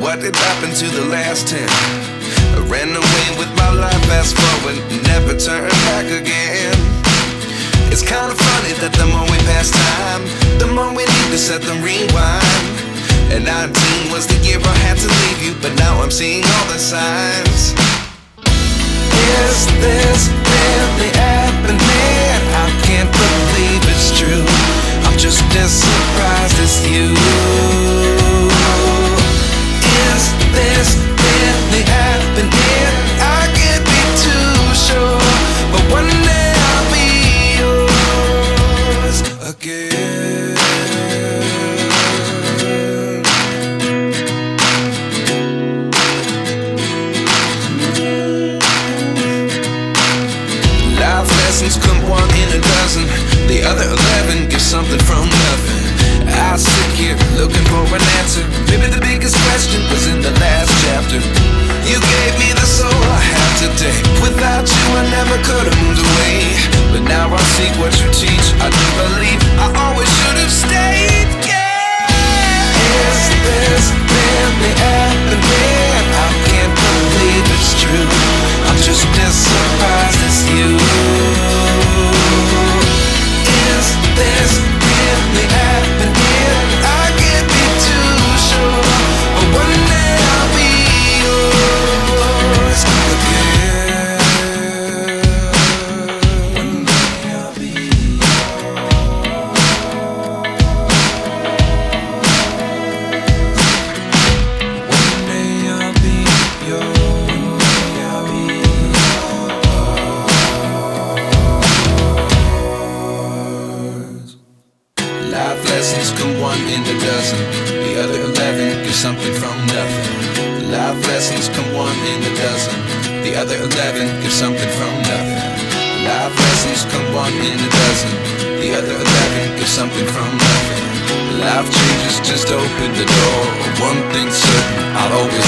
what did happen to the last 10? I ran away with my life, fast forward, never turn back again. It's kinda funny that the more we pass time, the more we need to set the rewind. And 19 was the year I had to leave you, but now I'm seeing all the signs. Is this really happening? I can't believe it's true. I'm just as surprised as you. Is this really happening? I can't be too sure, but one day I'll be yours again. Life lessons come one in a dozen. The other 11 give something from nothing. I sit here looking for an answer. Maybe the biggest question was in the last chapter. You gave me the soul I have today. Without you I never could have moved away. But now I see what you teach. I do believe I always should have stayed. Yeah. Is this really happening? I can't believe it's true. I'm just as surprised as you. Is this really happening? I can't be too sure, but one day I'll be yours again. One day I'll be yours. One day I'll be yours. I'll be yours. Life lessons come one in a dozen. The other 11 give something from nothing. Life lessons come one in a dozen. The other 11 give something from nothing. Life lessons come one in a dozen. The other 11 give something from nothing. Life changes just open the door. One thing's certain, I'll always